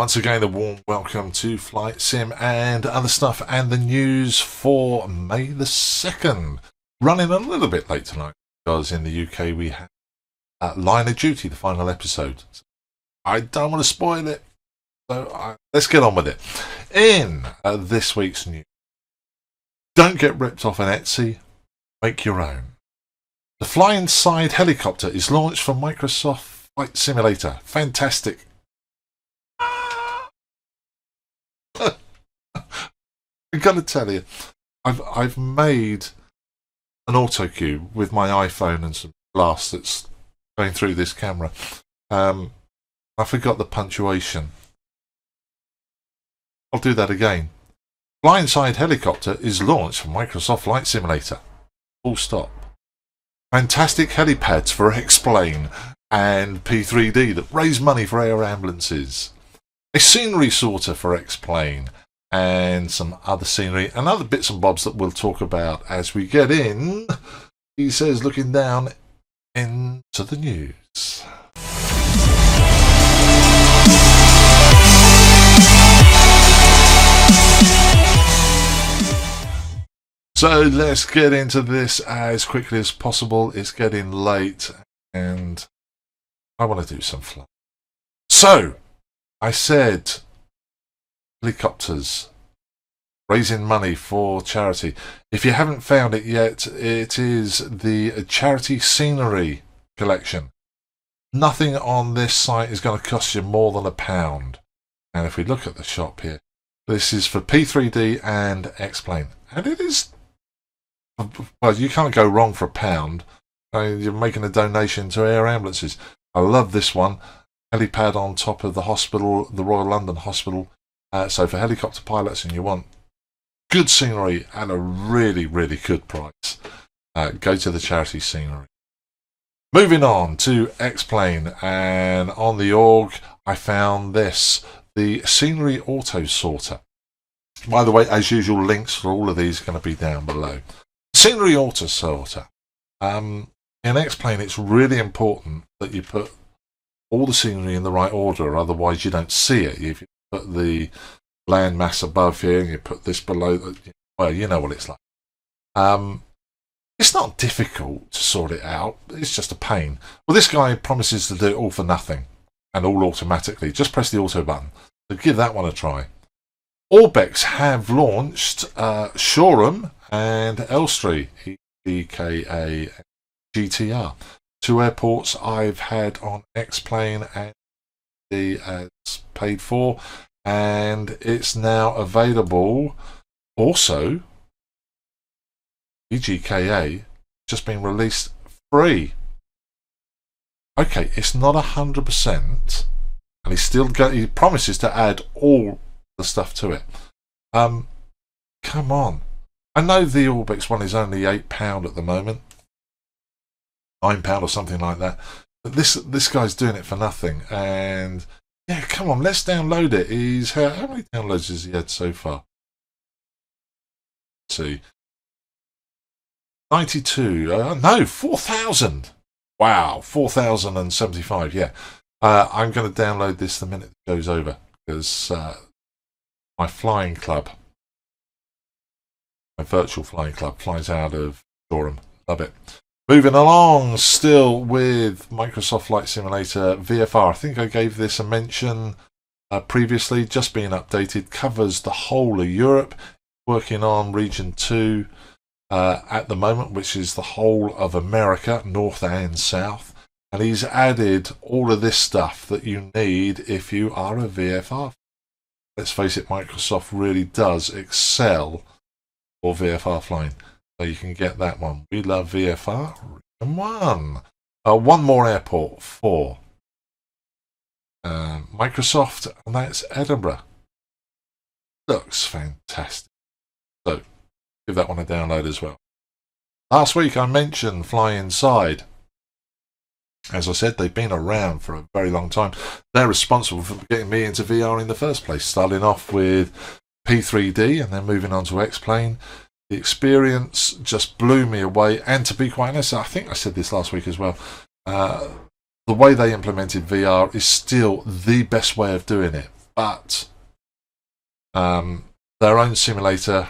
once again a warm welcome to Flight Sim and other stuff and the news for May the 2nd. Running a little bit late tonight because in the UK we have Line of Duty, the final episode. I don't want to spoil it, so let's get on with it. In this week's news, don't get ripped off an Etsy, make your own. The FlyInside Helecopter is launched for Microsoft Flight Simulator. Fantastic. I've got to tell you, I've made an auto cue with my iPhone and some glass that's going through this camera. I forgot the punctuation. I'll do that again. FlyInside Helecopter is launched for Microsoft Flight Simulator. Full stop. Fantastic helipads for XPlane and P3D that raise money for air ambulances. A scenery sorter for XPlane and some other scenery and other bits and bobs that we'll talk about as we get in. He says, looking down into the news. So let's get into this as quickly as possible. It's getting late and I want to do some flying. So, I said helicopters raising money for charity. If you haven't found it yet, it is the charity scenery collection. Nothing on this site is going to cost you more than £1. And if we look at the shop here, this is for P3D and XPlane. And it is, well, you can't go wrong for £1. You're making a donation to air ambulances. I love this one. Helipad on top of the hospital, the Royal London Hospital. So for helicopter pilots and you want good scenery at a really, really good price, go to the charity scenery. Moving on to XPlane, and on the org I found this, the Scenery Auto Sorter. By the way, as usual, links for all of these are going to be down below. Scenery Auto Sorter. In XPlane it's really important that you put all the scenery in the right order, otherwise you don't see it. If you put the land mass above here and you put this below, well, you know what it's like. It's not difficult to sort it out, it's just a pain. Well, this guy promises to do it all for nothing and all automatically. Just press the auto button. So give that one a try. Orbx have launched Shoreham and Elstree, EGKA, GTR. 2 airports I've had on XPlane and the paid for, and it's now available. Also, EGKA just been released free. Okay, it's not 100%, and he promises to add all the stuff to it. Come on, I know the Orbx one is only £8 at the moment. £9 or something like that. But this guy's doing it for nothing. And yeah, come on, let's download it. How many downloads has he had so far? Let's see. 92. No, 4,000. Wow, 4,075. Yeah. I'm going to download this the minute it goes over, because my flying club, my virtual flying club, flies out of Durham. Love it. Moving along, still with Microsoft Flight Simulator VFR. I think I gave this a mention previously, just being updated. Covers the whole of Europe, working on Region 2 at the moment, which is the whole of America, North and South. And he's added all of this stuff that you need if you are a VFR. Let's face it, Microsoft really does excel for VFR flying. So you can get that one. We love VFR. Region 1. One more airport for Microsoft, and that's Edinburgh. Looks fantastic. So give that one a download as well. Last week I mentioned FlyInside. As I said, they've been around for a very long time. They're responsible for getting me into VR in the first place, starting off with P3D and then moving on to XPlane. The experience just blew me away, and to be quite honest, I think I said this last week as well, the way they implemented VR is still the best way of doing it. but their own simulator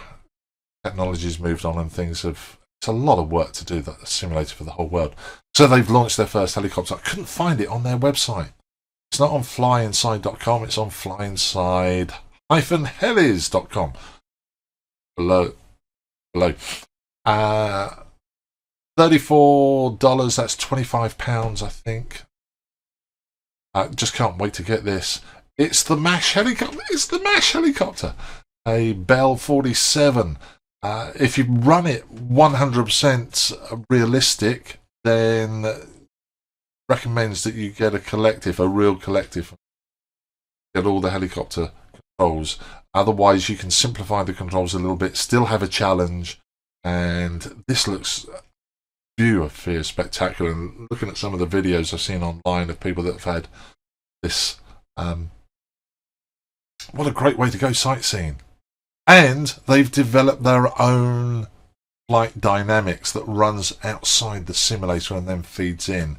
technology's moved on and things have. It's a lot of work to do that simulator for the whole world. So they've launched their first helicopter. I couldn't find it on their website. It's not on FlyInside.com. It's on FlyInside-helis.com. Below. $34. That's £25, I think. Just can't wait to get this. It's the MASH helicopter. It's the MASH helicopter. A Bell 47. If you run it 100% realistic, then recommends that you get a real collective. Get all the helicopter controls. Otherwise, you can simplify the controls a little bit, still have a challenge, and this looks spectacular. And looking at some of the videos I've seen online of people that have had this, what a great way to go sightseeing. And they've developed their own flight dynamics that runs outside the simulator and then feeds in.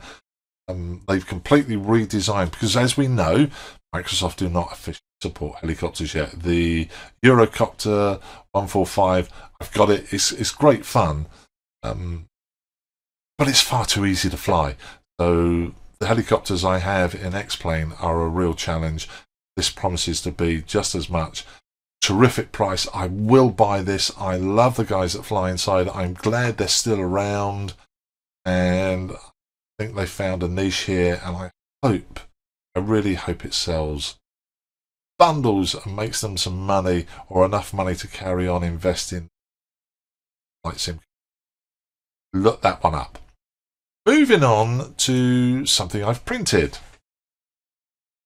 They've completely redesigned, because as we know, Microsoft do not officially support helicopters yet. The Eurocopter 145, I've got it. It's great fun, but it's far too easy to fly. So the helicopters I have in XPlane are a real challenge. This promises to be just as much. Terrific price. I will buy this. I love the guys at FlyInside. I'm glad they're still around, and I think they found a niche here, and I really hope it sells bundles and makes them some money, or enough money to carry on investing. Flight sim. Look that one up. Moving on to something I've printed.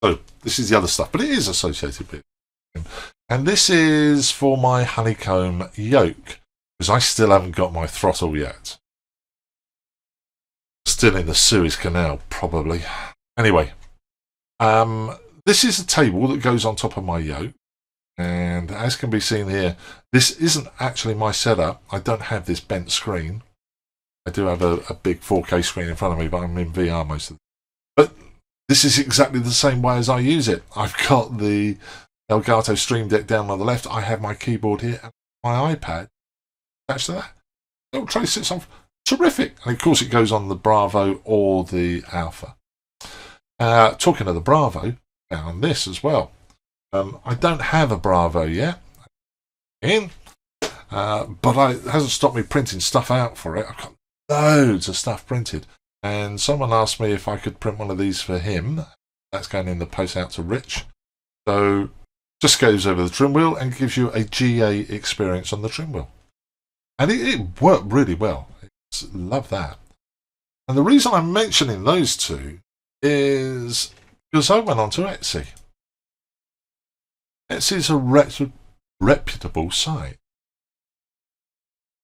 So this is the other stuff, but it is associated with it. And this is for my Honeycomb Yoke, because I still haven't got my throttle yet. Still in the Suez Canal, probably. Anyway, this is a table that goes on top of my yoke, and as can be seen here, this isn't actually my setup. I don't have this bent screen. I do have a big 4K screen in front of me, but I'm in VR most of the time. But this is exactly the same way as I use it. I've got the Elgato Stream Deck down on the left. I have my keyboard here and my iPad attached to that. Little tray sits on. Terrific. And of course it goes on the Bravo or the Alpha. Talking of the Bravo, found this as well. I don't have a Bravo yet. But it hasn't stopped me printing stuff out for it. I've got loads of stuff printed. And someone asked me if I could print one of these for him. That's going in the post out to Rich. So just goes over the trim wheel and gives you a GA experience on the trim wheel. And it worked really well. Love that. And the reason I'm mentioning those two is because I went onto Etsy. Etsy is a reputable site.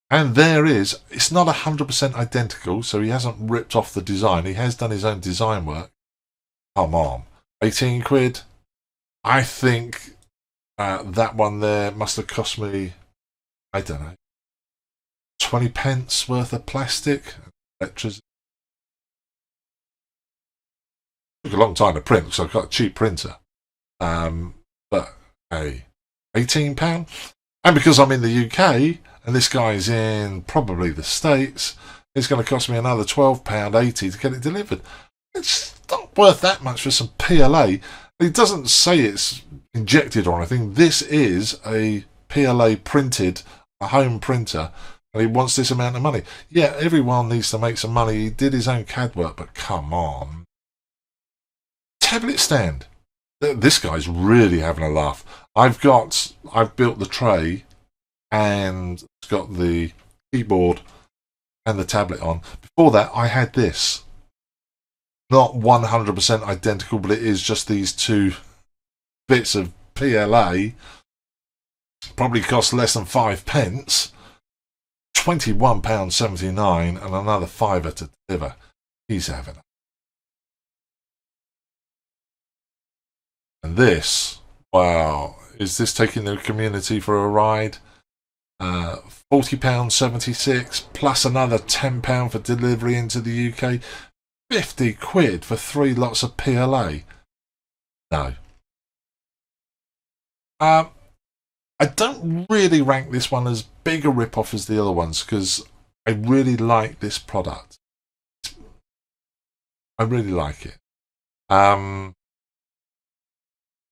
And it's not 100% identical, so he hasn't ripped off the design. He has done his own design work. Come on. 18 quid. I think that one there must have cost me, I don't know, 20 pence worth of plastic. Electricity. Took a long time to print, so I've got a cheap printer. But hey, £18. And because I'm in the UK, and this guy's in probably the States, it's going to cost me another £12.80 to get it delivered. It's not worth that much for some PLA. It doesn't say it's injected or anything. This is a PLA printed, a home printer, and he wants this amount of money. Yeah, everyone needs to make some money. He did his own CAD work, but come on. Tablet stand. This guy's really having a laugh. I've built the tray and it's got the keyboard and the tablet on. Before that, I had this. Not 100% identical, but it is just these two bits of PLA. Probably cost less than 5 pence. £21.79 and another £5 to deliver. He's having it. And this, wow, is this taking the community for a ride? £40.76 plus another £10 for delivery into the UK. 50 quid for 3 lots of PLA. No. I don't really rank this one as big a rip-off as the other ones because I really like this product. I really like it.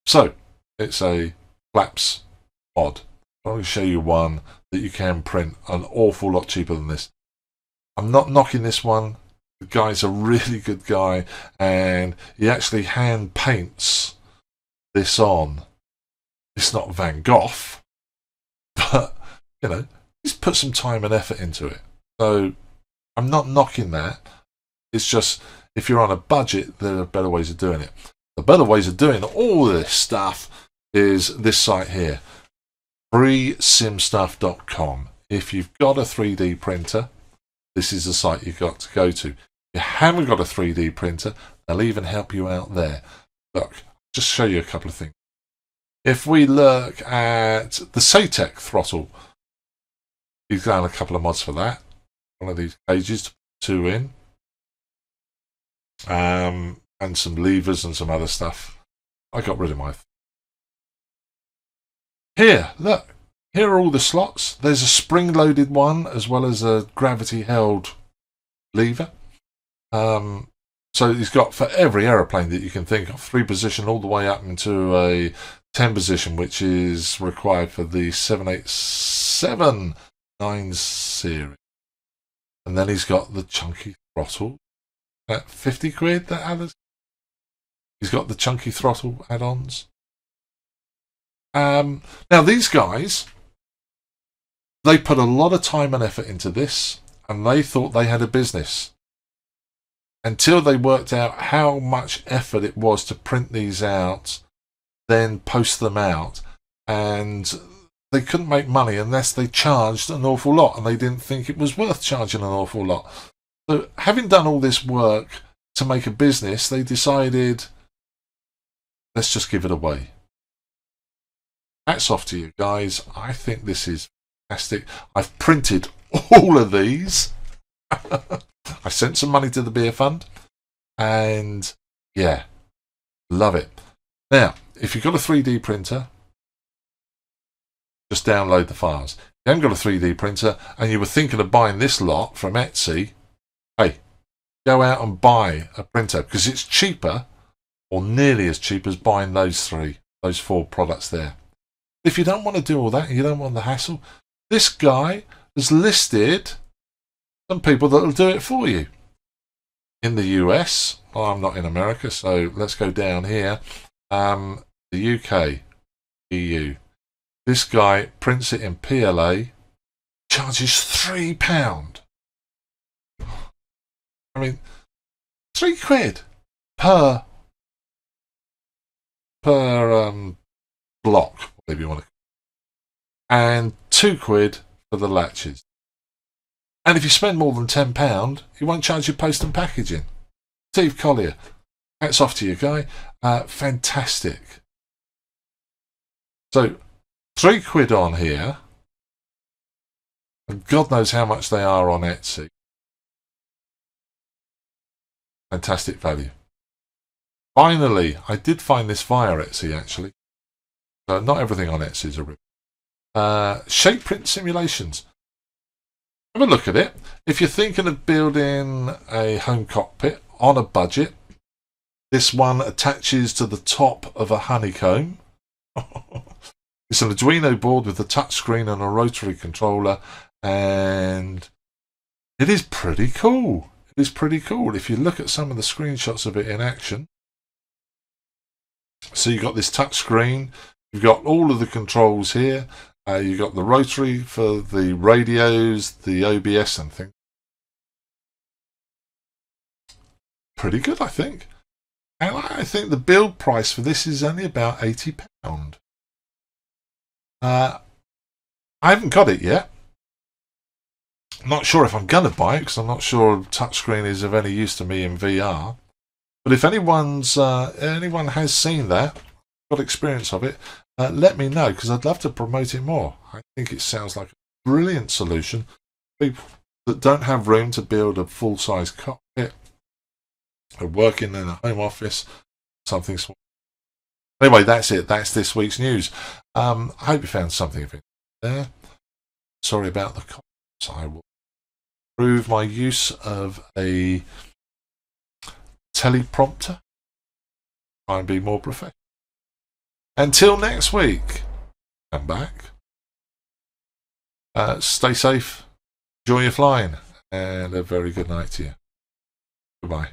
So, it's a flaps mod. I'm going to show you one that you can print an awful lot cheaper than this. I'm not knocking this one. The guy's a really good guy, and he actually hand paints this on. It's not Van Gogh, but, you know, he's put some time and effort into it. So, I'm not knocking that. It's just, if you're on a budget, there are better ways of doing it. The better ways of doing all this stuff is this site here, freesimstuff.com. If you've got a 3D printer, this is the site you've got to go to. If you haven't got a 3D printer, they'll even help you out there. Look, just show you a couple of things. If we look at the Satec throttle, you've got a couple of mods for that. One of these cages to put two in. And some levers and some other stuff. I got rid of my... Here, look. Here are all the slots. There's a spring-loaded one as well as a gravity-held lever. So he's got for every aeroplane that you can think of, 3 position all the way up into a 10 position, which is required for the 787-9 series. And then he's got the chunky throttle at 50 quid, that others. He's got the chunky throttle add-ons. Now these guys, they put a lot of time and effort into this, and they thought they had a business until they worked out how much effort it was to print these out, then post them out, and they couldn't make money unless they charged an awful lot, and they didn't think it was worth charging an awful lot. So having done all this work to make a business, they decided, let's just give it away. Hats off to you guys. I think this is fantastic. I've printed all of these. I sent some money to the beer fund, and yeah, love it. Now, if you've got a 3D printer, just download the files. If you haven't got a 3D printer and you were thinking of buying this lot from Etsy, hey, go out and buy a printer because it's cheaper, or nearly as cheap as buying those 4 products there. If you don't want to do all that and you don't want the hassle, this guy has listed some people that will do it for you. In the US, well, I'm not in America, so let's go down here. The UK, EU. This guy prints it in PLA, charges £3. I mean, £3 per block, whatever you want to, and £2 for the latches. And if you spend more than £10, he won't charge you post and packaging. Steve Collier, hats off to you, guy. Fantastic. So, £3 on here, and God knows how much they are on Etsy. Fantastic value. Finally, I did find this via Etsy, actually. So not everything on Etsy is a rip. Shape print simulations. Have a look at it. If you're thinking of building a home cockpit on a budget, this one attaches to the top of a Honeycomb. It's an Arduino board with a touchscreen and a rotary controller, and it is pretty cool. It is pretty cool if you look at some of the screenshots of it in action. So you've got this touchscreen, you've got all of the controls here, you've got the rotary for the radios, the OBS and things. Pretty good, I think. And I think the build price for this is only about £80. I haven't got it yet. I'm not sure if I'm going to buy it because I'm not sure touchscreen is of any use to me in VR. But if anyone has seen that, got experience of it, let me know because I'd love to promote it more. I think it sounds like a brilliant solution. People that don't have room to build a full-size cockpit, are working in a home office, something small. Anyway, that's it. That's this week's news. I hope you found something of it there. Sorry about the comments. I will improve my use of a teleprompter. Try and be more professional. Until next week, come back. Stay safe, enjoy your flying, and a very good night to you. Goodbye.